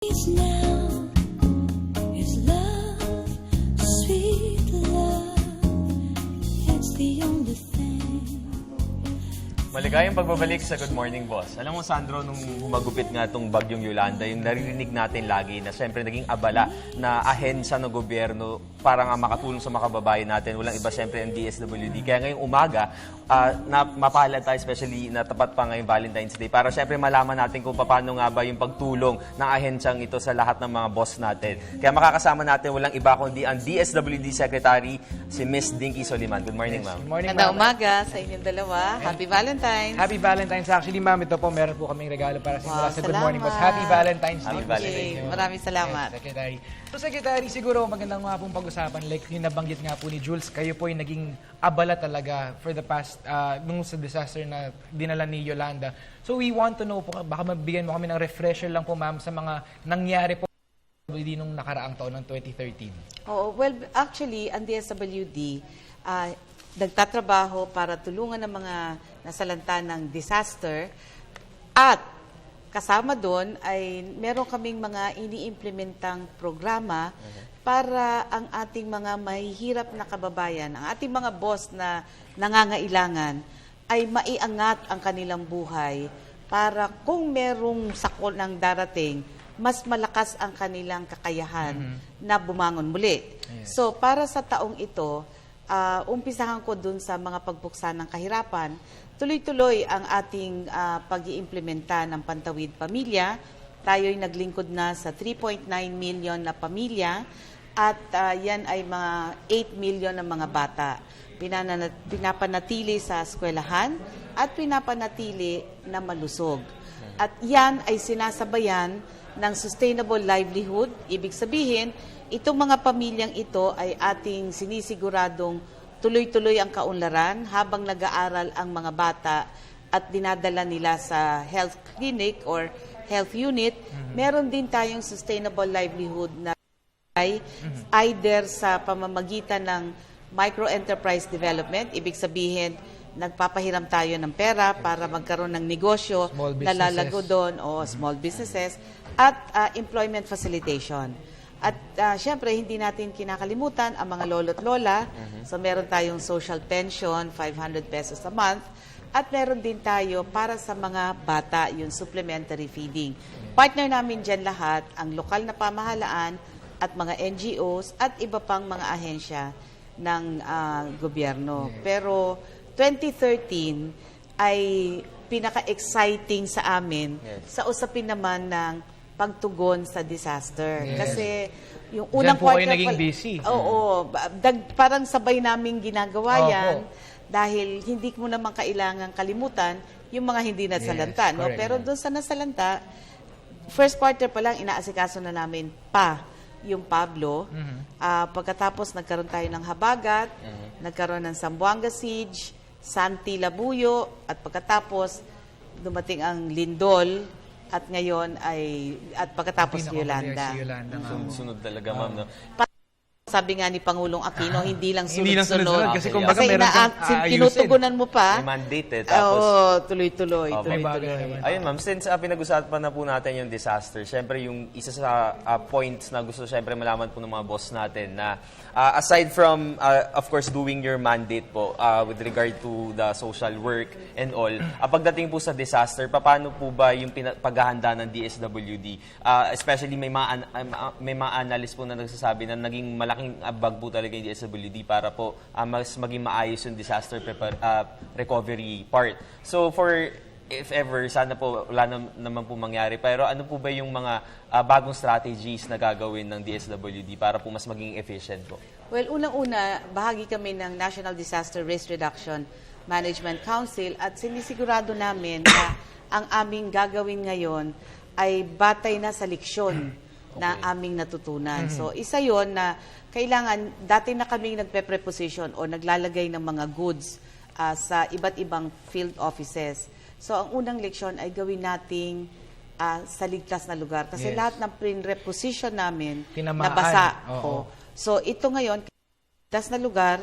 Is now is love, sweet love. It's the only thing. Maligayang pagbabalik sa Good Morning Boss. Alam mo, Sandro, nung magupit nga itong bagyong Yolanda, yung naririnig natin lagi na siyempre naging abala na ahensya ng gobyerno para nga makatulong sa mga kababayan natin. Walang iba siyempre ang DSWD. Kaya ngayong umaga, na mapalad tayo, especially na tapat pa ngayong Valentine's Day, para siyempre malaman natin kung paano nga ba yung pagtulong ng ahensyang ito sa lahat ng mga boss natin. Kaya makakasama natin walang iba kundi ang DSWD Secretary, si Miss Dinky Soliman. Good morning, ma'am. Good morning, Magandang ma'am. umaga sa inyong dalawa. Happy Valentine's. Happy Valentine's. Actually, ma'am, ito po, meron po kaming regalo para sa inyo sa Good Morning Boss. salamat. Happy Valentine's Day. Happy po sa Valentine's. inyo. Maraming salamat. Yes, Secretary. So, Secretary, siguro magandang nga pong pag-usapan. Like yung nabanggit nga po ni Jules, kayo po yung naging abala talaga for the past, nung sa disaster na dinala ni Yolanda. So, we want to know po, baka mabigyan mo kami ng refresher lang po, ma'am, sa mga nangyari po nung nakaraang taon ng 2013. Oo, well, actually, ang DSWD, nagtatrabaho para tulungan ng mga nasalanta ng disaster at kasama doon ay meron kaming mga iniimplementang programa para ang ating mga mahihirap na kababayan, ang ating mga boss na nangangailangan ay maiangat ang kanilang buhay para kung merong sakol ng darating, mas malakas ang kanilang kakayahan na bumangon muli. So para sa taong ito, umpisahan ko dun sa mga pagbuksan ng kahirapan. Tuloy-tuloy ang ating pag-iimplementa ng Pantawid Pamilya. Tayo'y naglingkod na sa 3.9 million na pamilya at yan ay mga 8 million na mga bata. Pinapanatili sa eskwelahan at pinapanatili na malusog. At yan ay sinasabayan ng sustainable livelihood. Ibig sabihin, itong mga pamilyang ito ay ating sinisiguradong tuloy-tuloy ang kaunlaran habang nag-aaral ang mga bata at dinadala nila sa health clinic or health unit. Meron din tayong sustainable livelihood na either sa pamamagitan ng micro-enterprise development, ibig sabihin, nagpapahiram tayo ng pera para magkaroon ng negosyo na lalago doon o small businesses at employment facilitation. At syempre, hindi natin kinakalimutan ang mga lolo't lola. So meron tayong social pension, 500 pesos a month. At meron din tayo para sa mga bata, yung supplementary feeding. Partner namin dyan lahat, ang lokal na pamahalaan at mga NGOs at iba pang mga ahensya ng gobyerno. Pero 2013 ay pinaka-exciting sa amin sa usapin naman ng pagtugon sa disaster. Yes. Kasi yung unang Diyan po kayo quarter naging busy. Oo, parang sabay namin ginagawa Opo. yan dahil hindi mo naman kailangan kalimutan yung mga hindi nasalanta. Yes, No? correct. Pero doon sa nasalanta, first quarter pa lang inaasikaso na namin pa yung Pablo. Pagkatapos nagkaroon tayo ng Habagat, nagkaroon ng Zamboanga Siege, Santi Labuyo, at pagkatapos dumating ang Lindol, at ngayon ay, at pagkatapos Yolanda. Si Yolanda, ma'am. Sunod talaga, ma'am. No? Sabi nga ni Pangulong Aquino, hindi lang Hindi lang sunod-sunod. Kasi Kasi kumbaga meron kang aayusin. tinutugunan mo pa. May mandate eh. Tapos, Oo, tuloy-tuloy. Opo. May Tuloy-tuloy. bagay naman. ayun ma'am, since pinag-usapan na po natin yung disaster, syempre yung isa sa points na gusto syempre malaman po ng mga boss natin na aside from, of course, doing your mandate po with regard to the social work and all, pagdating po sa disaster, paano po ba yung paghahanda ng DSWD? Especially may mga analyst po na nagsasabi na naging malaking abag po talaga yung DSWD para po mas maging maayos yung disaster recovery part. So for if ever, sana po wala naman po mangyari. Pero ano po ba yung mga bagong strategies na gagawin ng DSWD para po mas maging efficient po? Well, unang-una, bahagi kami ng National Disaster Risk Reduction Management Council at sinisigurado namin na ang aming gagawin ngayon ay batay na sa leksyon na aming natutunan. So, isa yon na kailangan, dati na kaming nagpe-preposition o naglalagay ng mga goods sa iba't ibang field offices. So, ang unang leksyon ay gawin nating sa ligtas na lugar. Kasi Yes. lahat ng pre-reposition namin, Tinamaan. nabasa. Oo. So, ito ngayon, ligtas na lugar,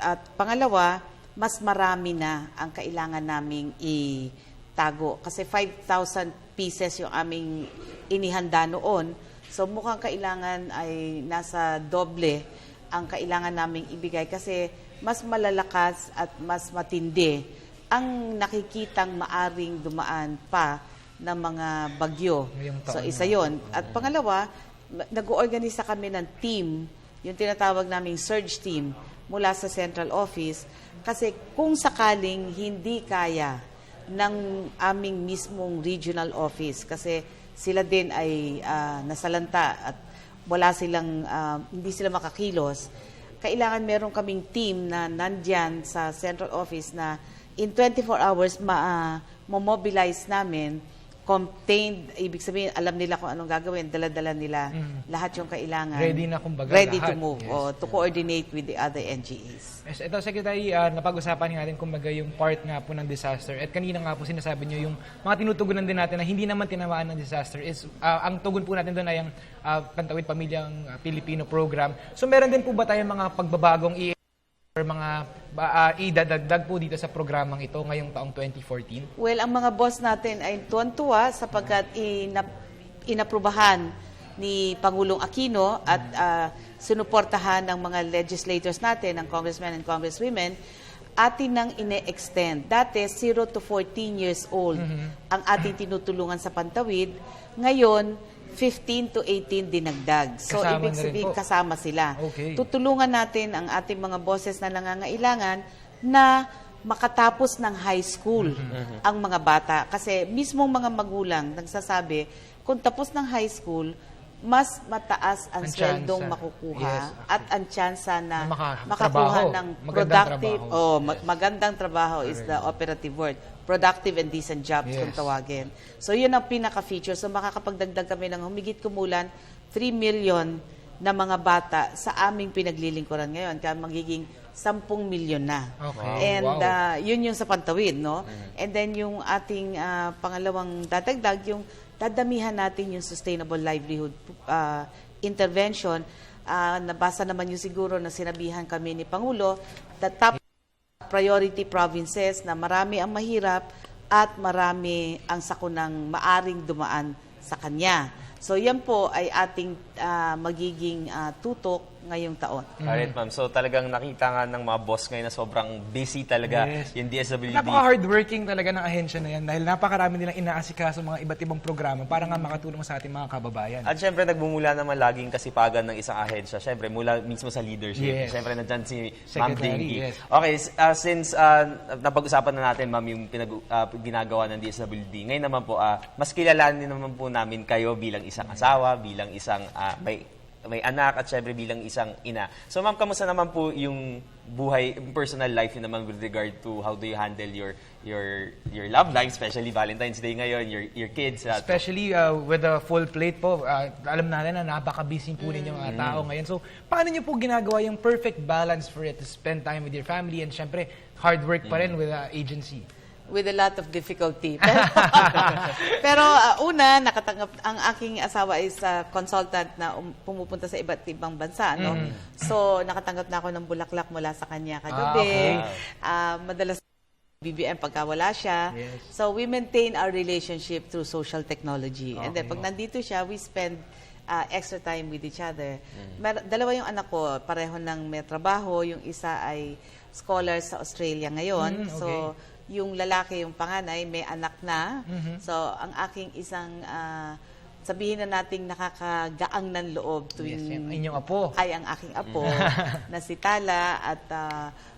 at pangalawa, mas marami na ang kailangan naming itago. Kasi 5,000 pieces yung aming inihanda noon. So mukhang kailangan ay nasa doble ang kailangan naming ibigay kasi mas malalakas at mas matindi ang nakikitang maaring dumaan pa ng mga bagyo. Ngayong taon So isa yon. At pangalawa, nag-oorganisa kami ng team, yung tinatawag naming surge team mula sa central office kasi kung sakaling hindi kaya ng aming mismong regional office kasi sila din ay nasalanta at wala silang, hindi sila makakilos, kailangan meron kaming team na nandyan sa central office na in 24 hours ma-mobilize namin, contained, ibig sabihin, alam nila kung anong gagawin, dala-dala nila lahat yung kailangan. Ready na kumbaga Ready to lahat. move, Yes. o to coordinate with the other NGAs. Yes, ito, Secretary, napag-usapan nga natin kumbaga yung part nga po ng disaster. At kanina nga po sinasabi nyo yung mga tinutugunan din natin na hindi naman tinamaan ng disaster is, ang tugon po natin doon ay ang Pantawid Pamilyang Pilipino program. So meron din po ba tayong mga pagbabagong or mga idadagdag po dito sa programang ito ngayong taong 2014? Well, ang mga boss natin ay tuwan-tuwa sapagkat inaprubahan ni Pangulong Aquino at sinuportahan ng mga legislators natin, ng congressmen and congresswomen, atin nang ine-extend. Dati, 0 to 14 years old ang ating tinutulungan sa Pantawid. Ngayon, 15 to 18 dinagdag. So, Kasama ibig na rin sabihin, po. kasama sila. Okay. Tutulungan natin ang ating mga bosses na nangangailangan na makatapos ng high school ang mga bata. Kasi mismong mga magulang nagsasabi, kung tapos ng high school, mas mataas ang Ang sweldong tsansa. makukuha Yes, at ang tsansa na Na makatrabaho. makakuha ng Magandang productive, trabaho. magandang trabaho is the operative word. Productive and decent jobs kung Yes. tawagin. So yun ang pinaka-feature. So makakapagdagdag kami ng humigit kumulan 3 million na mga bata sa aming pinaglilingkuran ngayon. Kaya magiging 10 milyon na. Okay. And Wow. yun yung sa Pantawid, no? And then yung ating pangalawang dadagdag, yung dadamihan natin yung sustainable livelihood intervention. Nabasa naman yung siguro na sinabihan kami ni Pangulo, the top priority provinces na marami ang mahirap at marami ang sakunang maaring dumaan sa kanya. So yan po ay ating magiging tutok ngayong taon. Alright, ma'am. So talagang nakita nga ng mga boss ngayon na sobrang busy talaga Yes. yung DSWD. Napaka-hardworking talaga ng ahensya na yan dahil napakarami nilang inaasikaso mga iba't ibang programa para nga makatulong sa ating mga kababayan. At syempre, nagmumula naman laging kasipagan ng isang ahensya. Syempre, mula mismo sa leadership. Yes. Syempre, nandyan si Ma'am Secretary, Dinky. yes. Okay, since napag-usapan na natin, ma'am, yung ginagawa ng DSWD, ngayon naman po, mas kilalanin naman po namin kayo bilang isang asawa, bilang isang may anak, at syempre bilang isang ina. So, ma'am, kamusta naman po yung buhay, personal life yun naman with regard to how do you handle your love life, especially Valentine's Day ngayon, your kids. Especially with a full plate po, alam natin na napaka-busy po ninyo mga tao ngayon. So, paano nyo po ginagawa yung perfect balance for it to spend time with your family and syempre, hard work pa rin with the agency? With a lot of difficulty. Pero una, nakatanggap, ang aking asawa is consultant na pumupunta sa iba't ibang bansa. No? So, nakatanggap na ako ng bulaklak mula sa kanya kagabi. Madalas BBM pagka wala siya. Yes. So, we maintain our relationship through social technology. And then, pag nandito siya, we spend extra time with each other. Dalawa yung anak ko, pareho ng may trabaho. Yung isa ay scholar sa Australia ngayon. Okay. So, yung lalaki, yung panganay, may anak na. So, ang aking isang, sabihin na nating nakakagaang ng loob tuwing Yes, yan. Inyong apo. ay ang aking apo na si Tala at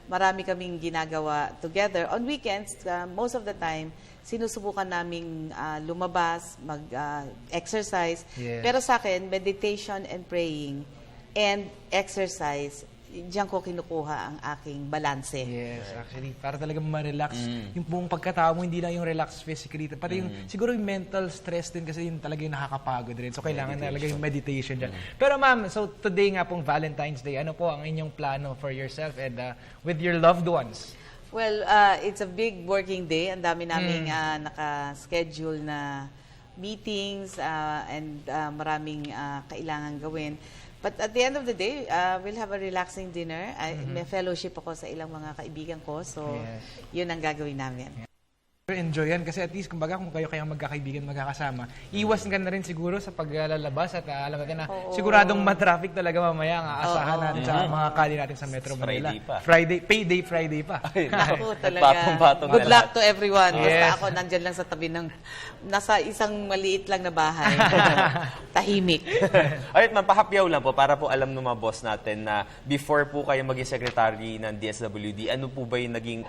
marami kaming ginagawa together. On weekends, most of the time, sinusubukan naming lumabas, mag-exercise. Yes. Pero sa akin, meditation and praying and exercise, diyan ko kinukuha ang aking balanse. Yes, actually, para talaga ma-relax. Yung buong pagkatao mo, hindi lang yung relax physically. Pati yung, siguro yung mental stress din kasi yun talaga yung nakakapagod rin. So, kailangan talaga yung meditation dyan. Pero ma'am, so today nga pong Valentine's Day, ano po ang inyong plano for yourself and with your loved ones? Well, it's a big working day. Ang dami naming naka-schedule na meetings and maraming kailangan gawin. But at the end of the day, we'll have a relaxing dinner. May fellowship ako sa ilang mga kaibigan ko. So, yun ang gagawin namin. enjoy yan kasi at least kumbaga kung kayo kayang magkakaibigan, magkakasama, iwas ka na rin siguro sa paglalabas at alam natin na siguradong matraffic talaga mamaya ang aasahan natin sa mga kali natin sa Metro Manila. Friday pa. Ay, Ako talaga. Patong-patong Good na luck lahat. to everyone. Basta Yes. ako nandyan lang sa tabi ng, nasa isang maliit lang na bahay. Tahimik. Alright, ma'am, pahapyaw lang po para po alam ng mga boss natin na before po kayo maging secretary ng DSWD, ano po ba yung naging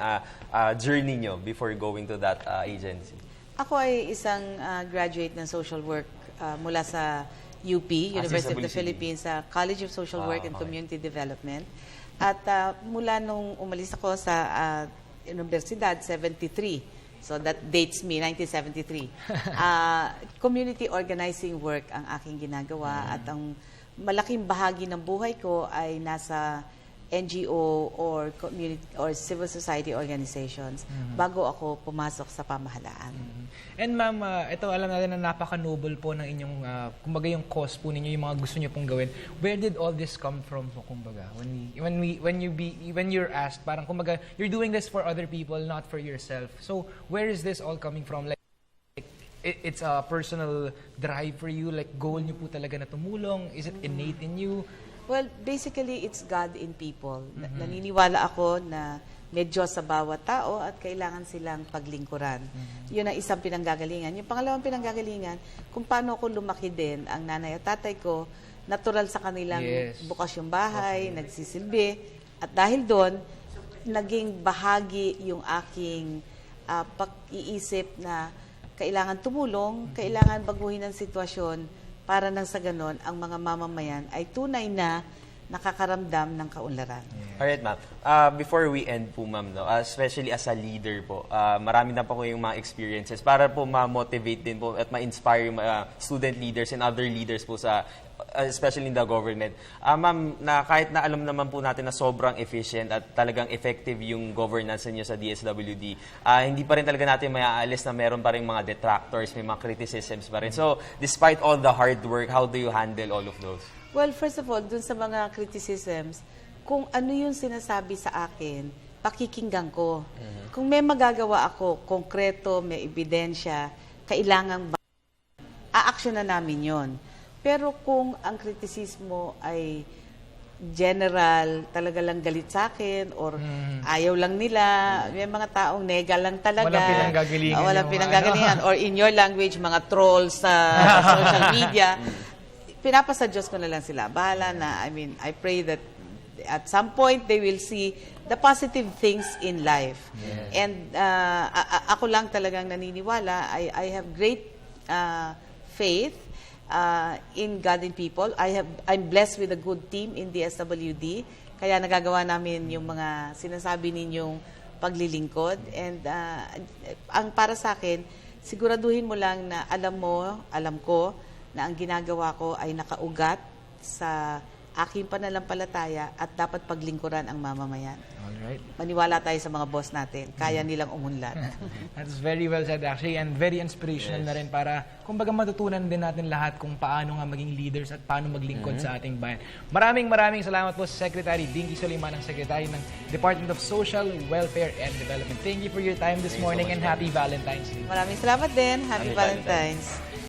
journey nyo before going to that agency? Ako ay isang graduate ng social work mula sa UP, University of the CWC. Philippines, sa College of Social Work and Community Development. At mula nung umalis ako sa Universidad, 73. So that dates me, 1973. Community organizing work ang aking ginagawa at ang malaking bahagi ng buhay ko ay nasa NGO or community or civil society organizations bago ako pumasok sa pamahalaan. And ma'am, ito alam natin na napaka-noble po ng inyong, kumbaga yung cause po ninyo, yung mga gusto niyo pong gawin. Where did all this come from po, kumbaga? When you're asked, parang kumbaga, you're doing this for other people, not for yourself. So, where is this all coming from? Like, it's a personal drive for you? Like, goal niyo po talaga na tumulong? Is it innate in you? Well, basically, it's God in people. Naniniwala ako na may Diyos sa bawat tao at kailangan silang paglingkuran. Yun ang isang pinanggagalingan. Yung pangalawang pinanggagalingan, kung paano ako lumaki din, ang nanay at tatay ko, natural sa kanilang bukas yung bahay, nagsisilbi. At dahil doon, naging bahagi yung aking pag-iisip na kailangan tumulong, kailangan baguhin ang sitwasyon para nang sa ganon, ang mga mamamayan ay tunay na nakakaramdam ng kaunlaran. Alright, ma'am. Before we end po, ma'am, no, especially as a leader po, marami na po kayong mga experiences para po ma-motivate din po at ma-inspire yung student leaders and other leaders po sa especially in the government. Ma'am, na kahit na alam naman po natin na sobrang efficient at talagang effective yung governance niyo sa DSWD, hindi pa rin talaga natin mayaalis na meron pa rin mga detractors, may mga criticisms pa rin. So, despite all the hard work, how do you handle all of those? Well, first of all, dun sa mga criticisms, kung ano yung sinasabi sa akin, pakikinggan ko. Kung may magagawa ako, konkreto, may ebidensya, kailangan ba, a-action na namin yon. Pero kung ang kritisismo ay general, talaga lang galit sa akin, or ayaw lang nila, may mga taong nega lang talaga. Walang pinanggagalingan. Walang pinanggagalingan. Or in your language, mga trolls sa social media. Pinapasa Diyos ko na lang sila. Bahala na. I mean, I pray that at some point they will see the positive things in life. And ako lang talagang naniniwala. I have great faith in God and people. I'm blessed with a good team in the SWD. Kaya nagagawa namin yung mga sinasabi ninyong paglilingkod. And ang para sa akin, siguraduhin mo lang na alam ko, na ang ginagawa ko ay nakaugat sa aking pananampalataya at dapat paglingkuran ang mamamayan. Alright. Maniwala tayo sa mga boss natin. Kaya nilang umunlad. That's very well said actually and very inspirational na rin para kumbaga matutunan din natin lahat kung paano nga maging leaders at paano maglingkod sa ating bayan. Maraming salamat po sa Secretary Dinky Soliman, ang Secretary ng Department of Social Welfare and Development. Thank you for your time this morning and happy Valentine's Day. Maraming salamat din. Happy Valentine's.